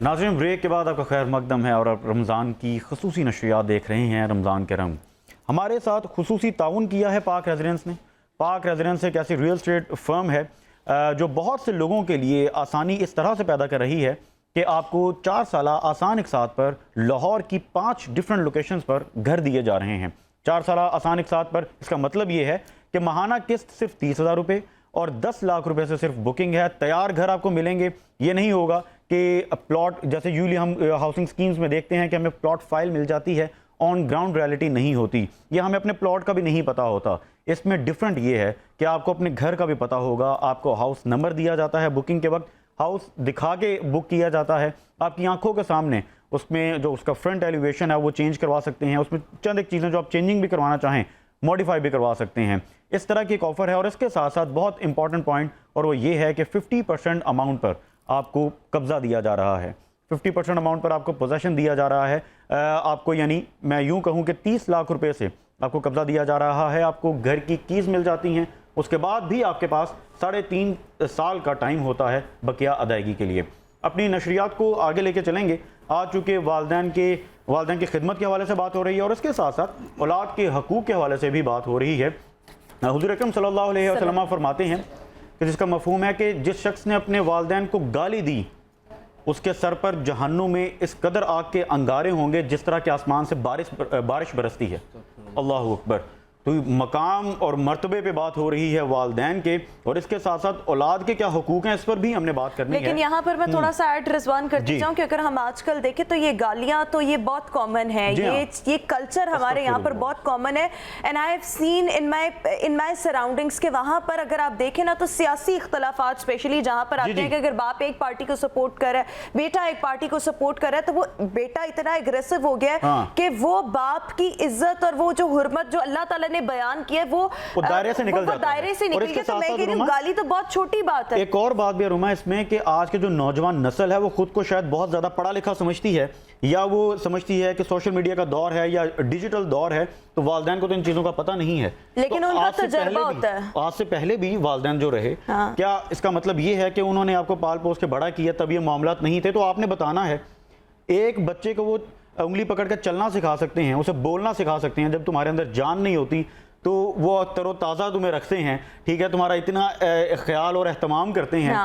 नाज़रीन, ब्रेक के बाद आपका खैर मकदम है और आप रमज़ान की खसूसी नशरियात देख रहे हैं। रमज़ान के रंग हमारे साथ खसूसी ताउन किया है पाक रेजिडेंस ने। पाक रेजिडेंस एक ऐसी रियल स्टेट फर्म है जो बहुत से लोगों के लिए आसानी इस तरह से पैदा कर रही है कि आपको 4 साल आसान इकसात पर लाहौर की 5 डिफरेंट लोकेशंस पर घर दिए जा रहे हैं। 4 साल आसान इकसात पर इसका मतलब ये है कि माहाना किस्त सिर्फ 30,000 रुपये और 10 लाख रुपए से सिर्फ बुकिंग है। तैयार घर आपको मिलेंगे। ये नहीं होगा कि प्लॉट जैसे यूजली हम हाउसिंग स्कीम्स में देखते हैं कि हमें प्लॉट फाइल मिल जाती है, ऑन ग्राउंड रियलिटी नहीं होती, या हमें अपने प्लॉट का भी नहीं पता होता। इसमें डिफरेंट ये है कि आपको अपने घर का भी पता होगा, आपको हाउस नंबर दिया जाता है, बुकिंग के वक्त हाउस दिखा के बुक किया जाता है आपकी आंखों के सामने। उसमें जो उसका फ्रंट एलिवेशन है वो चेंज करवा सकते हैं, उसमें चंद एक चीज़ें जो आप चेंजिंग भी करवाना चाहें मॉडिफाई भी करवा सकते हैं। इस तरह की एक ऑफर है और इसके साथ साथ बहुत इंपॉर्टेंट पॉइंट और वो ये है कि 50% अमाउंट पर आपको कब्जा दिया जा रहा है। 50% अमाउंट पर आपको पोजेशन दिया जा रहा है। आपको यानी मैं यूं कहूं कि 30 लाख रुपए से आपको कब्जा दिया जा रहा है। आपको घर की कीज़ मिल जाती हैं। उसके बाद भी आपके पास 3.5 साल का टाइम होता है बकिया अदायगी के लिए। अपनी नशरियात को आगे लेके चलेंगे। आज चूँकि वालदैन की खिदमत के हवाले से बात हो रही है और इसके साथ साथ औलाद के हकूक़ के हवाले से भी बात हो रही है। हुज़ूर अकरम सल्लल्लाहु अलैहि वसल्लम फरमाते हैं कि जिसका मफ़हूम है कि जिस शख्स ने अपने वालदैन को गाली दी उसके सर पर जहन्नुम में इस कदर आग के अंगारे होंगे जिस तरह के आसमान से बारिश बरसती है। अल्लाहु अकबर। तो मकाम और मर्तबे पे बात हो रही है वालदैन के, और इसके साथ साथ औलाद के क्या हुकूक हैं इस पर भी हमने बात करनी है। लेकिन यहाँ पर मैं थोड़ा सा ऐड रिजवान करती चाहूँ कि अगर हम आजकल देखें तो ये गालियाँ तो ये बहुत कॉमन है, ये कल्चर हमारे यहाँ पर बहुत कॉमन है। And I have seen in my surroundings के वहाँ पर अगर आप देखें ना तो सियासी इख्तलाफात स्पेशली जहाँ पर आते हैं कि अगर बाप एक पार्टी को सपोर्ट कर रहा है, बेटा एक पार्टी को सपोर्ट कर रहा है, तो वो बेटा इतना एग्रेसिव हो गया है कि वो बाप की इज्जत और वो जो हुर्मत जो अल्लाह ताला ने बयान किया वो दायरे से निकल जाता है। तो मैं कह रही हूं गाली तो बहुत छोटी बात है। एक और बात भी रुमा इसमें कि आज के जो नौजवान नस्ल है वो खुद को शायद बहुत ज्यादा पढ़ा लिखा समझती है, या वो समझती है कि सोशल मीडिया का दौर है या डिजिटल दौर है, तो वालदैन को तो इन चीजों का पता नहीं है। लेकिन उनका तजुर्बा होता है। आज से पहले भी वालदैन जो रहे, क्या इसका मतलब ये है कि उन्होंने आपको पाल पोस के बड़ा किया तब ये मामलात नहीं थे? तो आपने बताना है एक बच्चे को वो उंगली पकड़ कर चलना सिखा सकते हैं, उसे बोलना सिखा सकते हैं। जब तुम्हारे अंदर जान नहीं होती तो वो तरोताज़ा तुम्हें रखते हैं, ठीक है, तुम्हारा इतना ख्याल और एहतमाम करते हैं,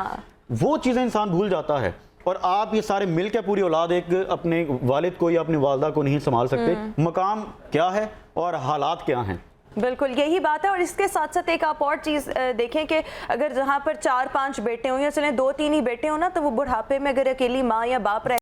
वो चीज़ें इंसान भूल जाता है। और आप ये सारे मिल के पूरी औलाद एक अपने वालिद को या अपनी वालदा को नहीं संभाल सकते। मकाम क्या है और हालात क्या हैं। बिल्कुल यही बात है। और इसके साथ साथ एक आप और चीज़ देखें कि अगर जहाँ पर 4-5 बेटे हों या चलें 2-3 ही बेटे हों ना, तो वो बुढ़ापे में अगर अकेली माँ या बाप रहे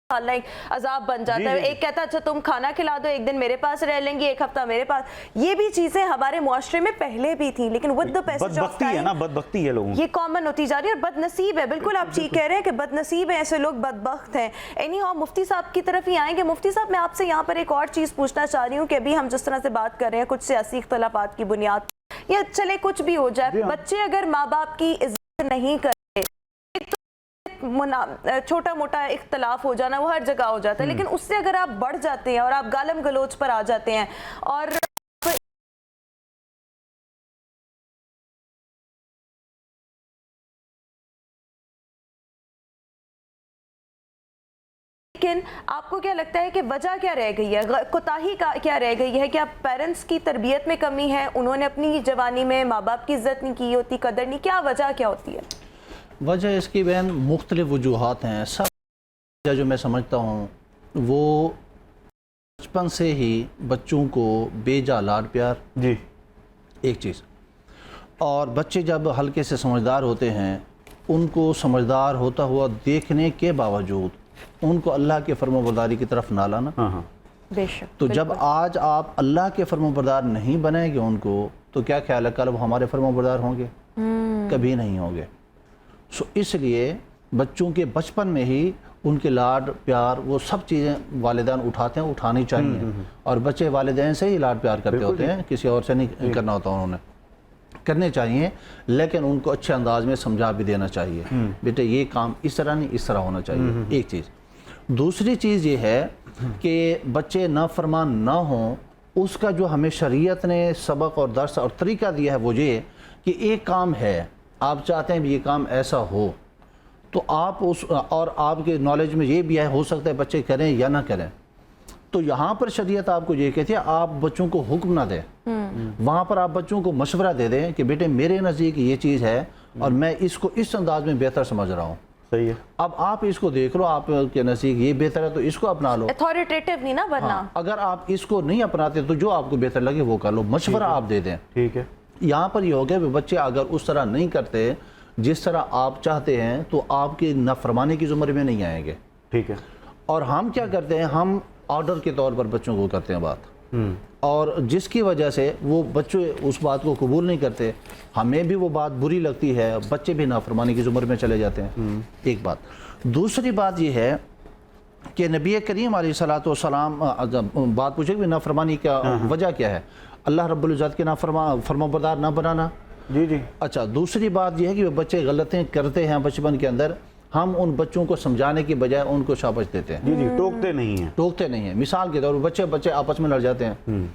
अजाब बन जाता है। एक कहता अच्छा तुम खाना खिला दो, एक दिन मेरे पास रह लेंगी, एक हफ्ता मेरे पास। ये भी चीजें हमारे मुआशरे में पहले भी थी, लेकिन with the passage of time बदबख्ती है लोगों, ये कॉमन होती जा रही है और बदनसीब है। बिल्कुल आप ठीक कह रहे हैं कि बदनसीब है, ऐसे लोग बदबख्त हैं। एनी हाउ मुफ्ती साहब की तरफ ही आएंगे। मुफ्ती साहब मैं आपसे यहाँ पर एक और चीज पूछना चाह रही हूँ कि अभी हम जिस तरह से बात कर रहे हैं कुछ सियासी इख्तलाफात की बुनियाद या चले कुछ भी हो जाए, बच्चे अगर माँ बाप की इज्जत नहीं कर छोटा मोटा इख्तलाफ हो जाना वो हर जगह हो जाता है, लेकिन उससे अगर आप बढ़ जाते हैं और आप गालम गलोच पर आ जाते हैं और लेकिन आपको क्या लगता है कि वजह क्या रह गई है, कोताही का क्या रह गई है? कि आप पेरेंट्स की तरबियत में कमी है, उन्होंने अपनी जवानी में माँ बाप की इज्जत नहीं की होती, कदर नहीं, क्या वजह क्या होती है? वजह इसकी बहन मुख्तलिफ वजूहात हैं। सब जो मैं समझता हूँ वो बचपन से ही बच्चों को बेजा लाड प्यार जी एक चीज़, और बच्चे जब हल्के से समझदार होते हैं उनको समझदार होता हुआ देखने के बावजूद उनको अल्लाह के फर्माबरदारी की तरफ ना लाना। बेशक। तो जब आज आप अल्लाह के फर्माबरदार नहीं बनेंगे उनको, तो क्या ख्याल है कल वो हमारे फर्माबरदार होंगे? कभी नहीं होंगे। सो इसलिए बच्चों के बचपन में ही उनके लाड प्यार वो सब चीज़ें वालिदैन उठाते हैं, उठानी चाहिए। और बच्चे वालिदैन से ही लाड प्यार करते होते हैं, किसी और से नहीं करना होता, उन्होंने करने चाहिए, लेकिन उनको अच्छे अंदाज में समझा भी देना चाहिए, बेटे ये काम इस तरह नहीं इस तरह होना चाहिए। एक चीज़। दूसरी चीज़ ये है कि बच्चे नाफरमान ना हों, उसका जो हमें शरीयत ने सबक और दर्स और तरीका दिया है वो ये कि एक काम है, आप चाहते हैं भी ये काम ऐसा हो, तो आप उस, और आपके नॉलेज में ये भी है, हो सकता है बच्चे करें या ना करें, तो यहाँ पर शरीयत आपको ये कहती है आप बच्चों को हुक्म ना दें, वहाँ पर आप बच्चों को मशवरा दे दें कि बेटे मेरे नज़दीक ये चीज़ है और मैं इसको इस अंदाज में बेहतर समझ रहा हूँ। सही है। अब आप इसको देख लो, आपके नज़दीक ये बेहतर है तो इसको अपना लो। अथॉरिटेटिव नहीं ना बनना। हाँ, अगर आप इसको नहीं अपनाते तो जो आपको बेहतर लगे वो कर लो, मशवरा आप दे दें। ठीक है। यहाँ पर ये हो गया कि बच्चे अगर उस तरह नहीं करते जिस तरह आप चाहते हैं तो आपकी नाफरमानी की ज़ुमरे में नहीं आएंगे। ठीक है। और हम क्या करते हैं, हम ऑर्डर के तौर पर बच्चों को करते हैं बात, और जिसकी वजह से वो बच्चे उस बात को कबूल नहीं करते, हमें भी वो बात बुरी लगती है, बच्चे भी नाफरमानी की ज़ुमर में चले जाते हैं। एक बात। दूसरी बात ये है कि नबी करीम अलैहिस्सलाम बात पूछे कि नाफरमानी का वजह क्या है, अल्लाह रब्बुल इज़्ज़त के फरमाबरदार ना बनाना। जी जी। अच्छा, दूसरी बात यह है कि बच्चे गलतियाँ करते हैं बचपन के अंदर, हम उन बच्चों को समझाने की बजाय उनको शाबाश देते हैं। जी जी, टोकते नहीं हैं। टोकते नहीं हैं। मिसाल के तौर पर बच्चे आपस में लड़ जाते हैं।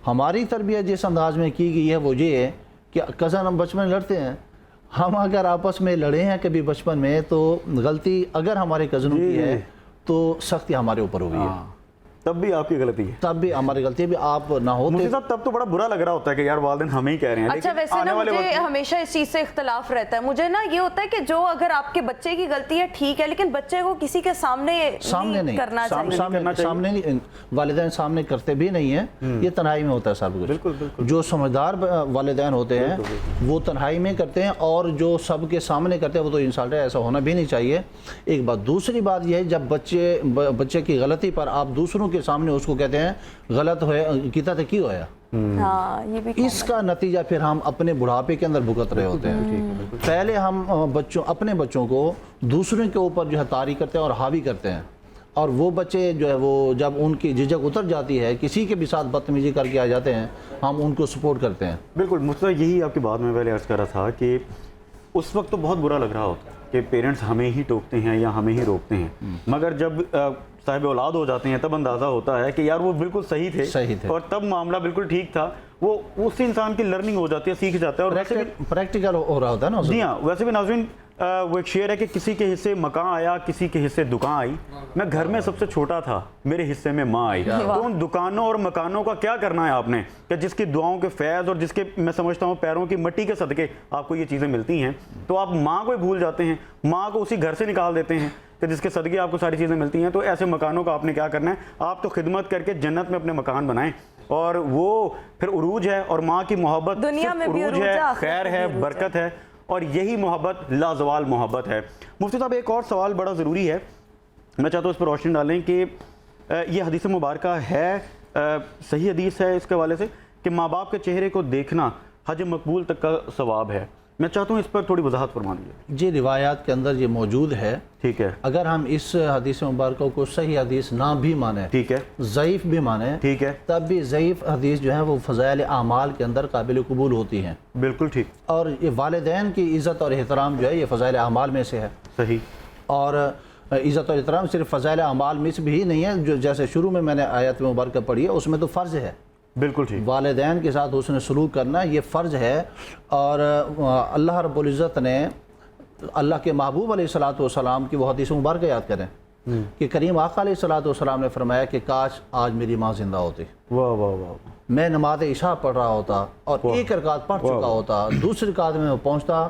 हमारी तरबियत जिस अंदाज में की गई है वो ये है कि कज़न हम बचपन में लड़ते हैं, हम अगर आपस में लड़े हैं कभी बचपन में तो गलती अगर हमारे कज़नों की है तो सख्ती हमारे ऊपर हुई है, तब भी आपकी गलती है, तब भी हमारी गलती है। भी आप ना होते मुफ्ती साहब तब तो बड़ा बुरा लग रहा होता है कि यार वालिदैन हमें ही कह रहे हैं। अच्छा, वैसे ना मुझे हमेशा इस चीज से इख्तलाफ रहता है। मुझे ना ये होता है कि जो अगर आपके बच्चे की गलती है ठीक है, लेकिन बच्चे को किसी के सामने नहीं करना चाहिए। सामने नहीं, वालिदैन सामने करते भी नहीं है, ये तन्हाई में होता है सब कुछ। बिल्कुल बिल्कुल। जो समझदार वालिदैन होते हैं वो तन्हाई में करते हैं, और जो सबके सामने करते हैं वो तो इंसान है, ऐसा होना भी नहीं चाहिए। एक बात। दूसरी बात यह है जब बच्चे की गलती पर आप दूसरों के सामने उसको कहते हैं गलत होया किता तो क्यों होया, हाँ, ये भी इसका नतीजा फिर हम अपने बुढ़ापे के अंदर भुगत रहे होते हैं। पहले हम अपने बच्चों को दूसरों के ऊपर जो है तारी करते हैं और हावी करते हैं, और वो बच्चे जो है वो जब उनकी झिझक उतर जाती है, किसी के भी साथ बदतमीजी करके आ जाते हैं, हम उनको सपोर्ट करते हैं। बिल्कुल। मुझे यही आपकी बात में पहले अर्ज कर रहा था कि उस वक्त तो बहुत बुरा लग रहा होता है कि पेरेंट्स हमें ही टोकते हैं या हमें ही रोकते हैं, मगर जब साहिब औलाद हो जाते हैं तब अंदाज़ा होता है कि यार वो बिल्कुल सही थे और तब मामला बिल्कुल ठीक था। वो उस इंसान की लर्निंग हो जाती है, सीख जाता है, और प्रैक्टिकल हो रहा होता है ना। जी हाँ। वैसे भी नाज़रीन, वो एक शेर है कि किसी के हिस्से मकान आया, किसी के हिस्से दुकान आई, मैं घर में सबसे छोटा था, मेरे हिस्से में माँ आई। तो उन दुकानों और मकानों का क्या करना है आपने कि जिसकी दुआओं के फैज़ और जिसके मैं समझता हूँ पैरों की मिट्टी के सदके आपको ये चीज़ें मिलती हैं, तो आप माँ को ही भूल जाते हैं, माँ को उसी घर से निकाल देते हैं कि जिसके सदके आपको सारी चीज़ें मिलती हैं। तो ऐसे मकानों का आपने क्या करना है, आप तो खिदमत करके जन्नत में अपने मकान बनाएं, और वो फिर उरूज है, और माँ की मोहब्बत दुनिया में भी उरूज है, खैर है, बरकत है, और यही मोहब्बत लाजवाल मोहब्बत है। मुफ्ती साहब, एक और सवाल बड़ा ज़रूरी है, मैं चाहता हूँ इस पर रोशनी डालें कि ये हदीस मुबारक है, सही हदीस है इसके हवाले से कि माँ बाप के चेहरे को देखना हज मकबूल तक का सवाब है। मैं चाहता हूँ इस पर थोड़ी वजाहत फरमा दीजिए। जी, रिवायात के अंदर ये मौजूद है। ठीक है। अगर हम इस हदीस मुबारक को सही हदीस ना भी माने, ठीक है, ज़ईफ़ भी माने, ठीक है, तब भी ज़ईफ़ हदीस जो है वो फ़ज़ाइल आमाल के अंदर काबिल कबूल होती हैं। बिल्कुल ठीक। और ये वालिदैन की इज़्ज़त और एहतराम जो है ये फ़ज़ाइल आमाल में से है। सही। और इज़्ज़त और एहतराम सिर्फ फ़ज़ाइल आमाल में से भी नहीं है, जो जैसे शुरू में मैंने आयत मुबारक पढ़ी है उसमें तो फ़र्ज़ है। बिल्कुल ठीक। वालिदैन के साथ उसने सलूक करना ये फ़र्ज़ है। और अल्लाह रब्बुल इज़्ज़त ने अल्लाह के महबूब अलैहिस्सलातु वस्सलाम की वो हदीस मुबारक याद करें कि करीम आका अलैहिस्सलातु वस्सलाम ने फरमाया कि काश आज मेरी माँ जिंदा होती, वाह वाह वाह, मैं नमाज इशा पढ़ रहा होता और एक रकात पढ़ चुका होता, दूसरी रकात में पहुँचता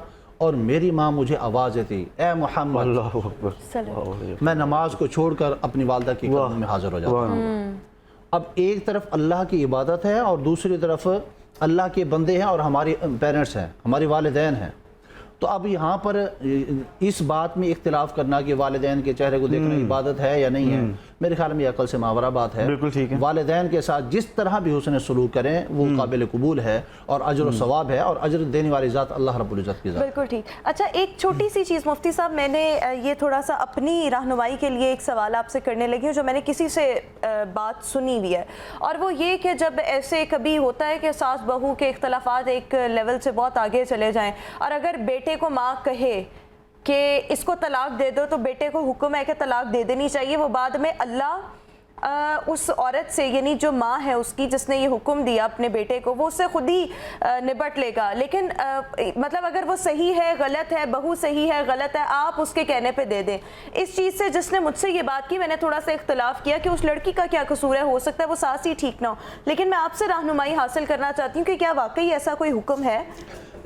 और मेरी माँ मुझे आवाज़ देती, ए मोहम्मद, अल्लाहु अकबर, मैं नमाज को छोड़कर अपनी वालदा की कदम में हाजिर हो जाता। अब एक तरफ अल्लाह की इबादत है और दूसरी तरफ अल्लाह के बंदे हैं और हमारे पेरेंट्स हैं, हमारे वालिदैन हैं। तो अब यहाँ पर इस बात में इख्तिलाफ करना कि वालिदैन के चेहरे को देखना इबादत है या नहीं है, मेरे ख्याल में अकल से मावरा बात है। बिल्कुल ठीक है। वालिदैन के साथ जिस तरह भी हुस्न सलूक करें वो काबिल कबूल है और अजर व सवाब है, और अजर देने वाली ज़ात अल्लाह रब्बुल इज़्ज़त की ज़ात। बिल्कुल ठीक। अच्छा, एक छोटी सी चीज़ मुफ्ती साहब, मैंने ये थोड़ा सा अपनी रहनुमाई के लिए एक सवाल आपसे करने लगी हूँ जो मैंने किसी से बात सुनी हुई है, और वो ये कि जब ऐसे कभी होता है कि सास बहू के इख्तलाफात एक लेवल से बहुत आगे चले जाएँ, और अगर बेटे को माँ कहे कि इसको तलाक दे दो तो बेटे को हुक्म है कि तलाक दे देनी चाहिए, वो बाद में अल्लाह उस औरत से, यानी जो माँ है उसकी जिसने ये हुक्म दिया अपने बेटे को, वो उससे खुद ही निपट लेगा। लेकिन मतलब अगर वो सही है गलत है, बहू सही है गलत है, आप उसके कहने पे दे दें। इस चीज़ से जिसने मुझसे ये बात की, मैंने थोड़ा सा इख्तलाफ किया कि उस लड़की का क्या कसूर है, हो सकता है वो सास ही ठीक ना हो। लेकिन मैं आपसे रहनुमाई हासिल करना चाहती हूँ कि क्या वाकई ऐसा कोई हुक्म है?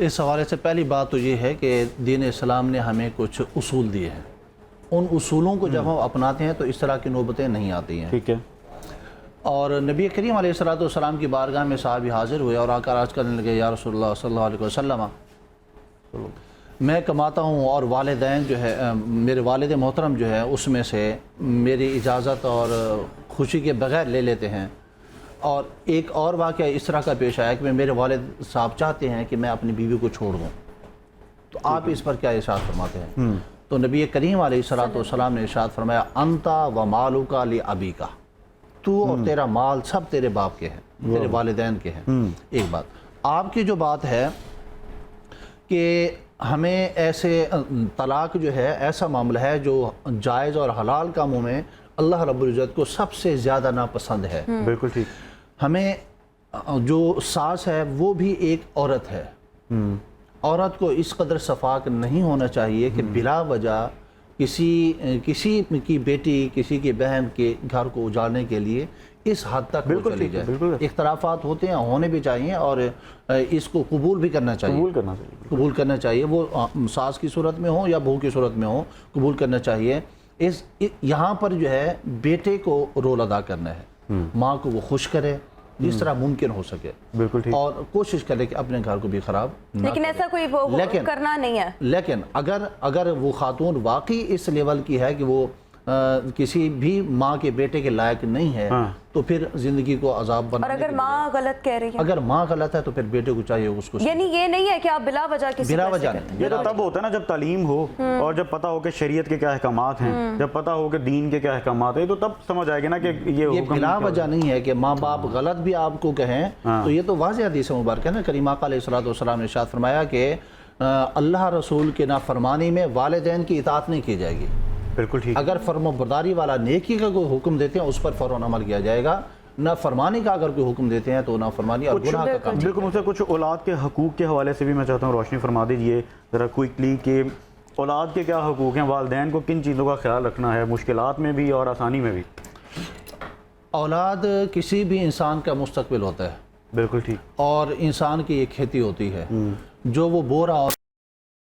इस हवाले से पहली बात तो ये है कि दीन इस्लाम ने हमें कुछ उसूल दिए हैं। उन उसूलों को जब हम अपनाते हैं तो इस तरह की नौबतें नहीं आती हैं। ठीक है। और नबी करीम अलैहिस्सलाम की बारगाह में साहबी हाजिर हुए और आकर अर्ज़ करने लगे, या रसूलुल्लाह सल्लल्लाहु अलैहि वसल्लम, मैं कमाता हूँ और वालिदैन जो है, मेरे वालिद मोहतरम जो है उसमें से मेरी इजाज़त और खुशी के बगैर ले लेते हैं। और एक और वाक़या इस तरह का पेश आया कि मेरे वालिद साहब चाहते हैं कि मैं अपनी बीवी को छोड़ दूँ, तो आप इस पर क्या इरशाद फरमाते हैं? तो नबी करीम अलैहिस्सलाम ने इरशाद फरमाया, अंता व मालुका लि अबीका, तू और तेरा माल सब तेरे बाप के हैं, तेरे वालिदैन के हैं। एक बात। आपकी जो बात है कि हमें ऐसे तलाक जो है ऐसा मामला है जो जायज़ और हलाल कामों में अल्लाह रब्बुल इज़्ज़त को सबसे ज़्यादा नापसंद है। बिल्कुल ठीक। हमें जो सास है वो भी एक औरत है। औरत को इस कदर सफाक नहीं होना चाहिए कि बिला वजह किसी की बेटी, किसी की बहन के घर को उजाड़ने के लिए इस हद तक वो चली जाए। इख्तलाफात होते हैं, होने भी चाहिए और इसको कबूल भी करना चाहिए। कबूल करना चाहिए, वो सास की सूरत में हो या बहू की सूरत में हो, कबूल करना चाहिए। यहाँ पर जो है बेटे को रोल अदा करना है, माँ को वो खुश करे जिस तरह मुमकिन हो सके। बिल्कुल ठीक। और कोशिश करे कि अपने घर को भी खराब ना लेकिन ऐसा कोई वो करना नहीं है। लेकिन अगर वो खातून वाकई इस लेवल की है कि वो किसी भी माँ के बेटे के लायक नहीं है, तो फिर जिंदगी को अजाब बना। और अगर माँ गलत कह रही है, अगर माँ गलत है तो फिर बेटे को चाहिए उसको, यानी ये नहीं है कि आप बिला वजह किसी बिला वजह नहीं। ये तो तब होता है ना जब तालीम हो और जब पता हो कि शरीयत के क्या अहकामात हैं, जब पता हो कि दीन के क्या अहकामात हैं, तो तब समझ आएगा ना कि ये बिला वजह नहीं है कि माँ बाप गलत भी आपको कहें। तो ये तो वाज़ेह हदीस मुबारक है ना, करीम आका अलैहिस्सलाम ने इरशाद फरमाया कि अल्लाह रसूल के नाफरमानी में वालिदैन की इताअत नहीं की जाएगी। बिल्कुल ठीक। अगर फर्माबरदारी वाला नेकी का कोई हुक्म देते हैं उस पर फौरन अमल किया जाएगा, ना फरमानी का अगर कोई हुक्म देते हैं तो ना फरमानी और गुनाह का काम। बिल्कुल। मुझसे कुछ औलाद के हकूक़ के हवाले से भी मैं चाहता हूँ रोशनी फरमा दीजिए ज़रा क्विकली कि औलाद के क्या हकूक़ हैं, वालिदैन को किन चीज़ों का ख्याल रखना है, मुश्किलात में भी और आसानी में भी। औलाद किसी भी इंसान का मुस्तकबिल होता है। बिल्कुल ठीक। और इंसान की एक खेती होती है, जो वो बो रहा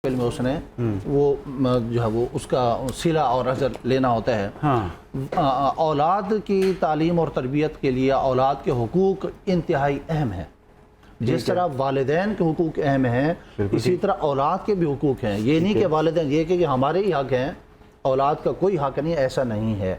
में उसने वो जो है वो उसका सिला और अजर लेना होता है। हाँ। औलाद की तालीम और तरबियत के लिए औलाद के हुकूक इंतहाई अहम है। जिस तरह वालिदैन के हुकूक अहम हैं, इसी तरह औलाद के भी हुकूक हैं। ये नहीं कि वालिदैन ये कि हमारे ही हक हैं, औलाद का कोई हक नहीं, ऐसा नहीं है।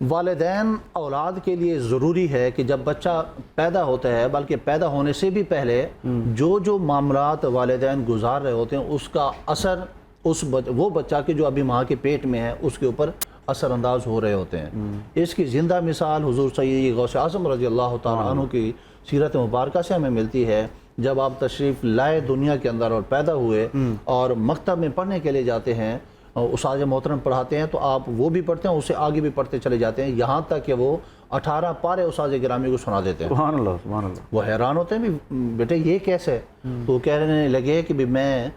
वालिदैन औलाद के लिए ज़रूरी है कि जब बच्चा पैदा होता है, बल्कि पैदा होने से भी पहले जो मामलात वालिदैन गुजार रहे होते हैं उसका असर वो बच्चा के जो अभी माँ के पेट में है उसके ऊपर असरअंदाज हो रहे होते हैं। इसकी ज़िंदा मिसाल हुज़ूर सैयद गौस आज़म रज़ी अल्लाह तआला अन्हु की सीरत मुबारक से हमें मिलती है। जब आप तशरीफ़ लाए दुनिया के अंदर और पैदा हुए और मकतब में पढ़ने के लिए जाते हैं, उस्ताद मोहतरम पढ़ाते हैं तो आप वो भी पढ़ते हैं, उससे आगे भी पढ़ते चले जाते हैं, यहाँ तक कि वो 18 पारे उस्ताद गिरामी को सुना देते हैं। सुभान अल्लाह, सुभान अल्लाह। वो हैरान होते हैं भी बेटे ये कैसे? तो कहने लगे कि भी मैं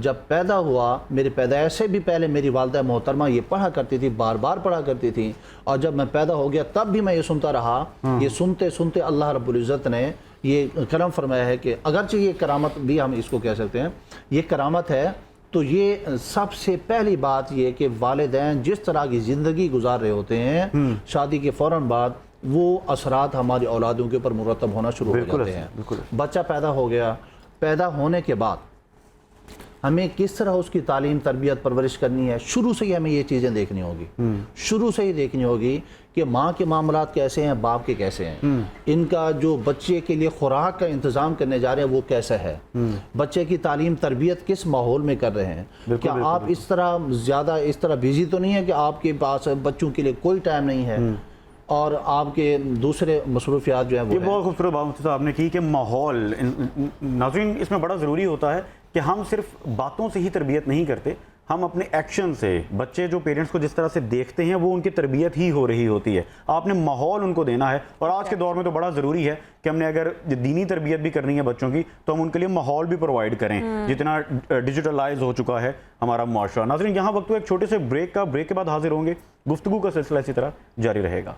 जब पैदा हुआ, मेरे पैदाइश से भी पहले मेरी वालिदा मोहतरमा ये पढ़ा करती थी, बार बार पढ़ा करती थी, और जब मैं पैदा हो गया तब भी मैं ये सुनता रहा। ये सुनते सुनते अल्लाह रब्बुल इज़्ज़त ने ये करम फरमाया है कि अगरचे ये करामत भी हम इसको कह सकते हैं, ये करामत है। तो ये सबसे पहली बात ये कि वालिदैन जिस तरह की ज़िंदगी गुजार रहे होते हैं शादी के फ़ौरन बाद, वो असरात हमारी औलादों के ऊपर मुरतब होना शुरू हो जाते हैं। बच्चा पैदा हो गया, पैदा होने के बाद हमें किस तरह उसकी तालीम, तरबियत, परवरिश करनी है, शुरू से ही हमें ये चीज़ें देखनी होगी। शुरू से ही देखनी होगी कि माँ के मामलात कैसे हैं, बाप के कैसे हैं, इनका जो बच्चे के लिए खुराक का इंतज़ाम करने जा रहे हैं वो कैसा है, बच्चे की तालीम तरबियत किस माहौल में कर रहे हैं। क्या आप इस तरह ज़्यादा इस तरह बिजी तो नहीं है कि आपके पास बच्चों के लिए कोई टाइम नहीं है और आपके दूसरे मसरूफियात जो है वो। ये बहुत खूबसूरत बात आपने की कि माहौल, नाज़रीन इसमें बड़ा ज़रूरी होता है कि हम सिर्फ बातों से ही तरबियत नहीं करते, हम अपने एक्शन से, बच्चे जो पेरेंट्स को जिस तरह से देखते हैं वो उनकी तरबियत ही हो रही होती है। आपने माहौल उनको देना है, और आज के दौर में तो बड़ा ज़रूरी है कि हमने अगर दीनी तरबियत भी करनी है बच्चों की तो हम उनके लिए माहौल भी प्रोवाइड करें, जितना डिजिटलाइज हो चुका है हमारा माशरा। नाज़रीन, यहाँ वक्त एक छोटे से ब्रेक का, ब्रेक के बाद हाजिर होंगे, गुफ्तगू का सिलसिला इसी तरह जारी रहेगा।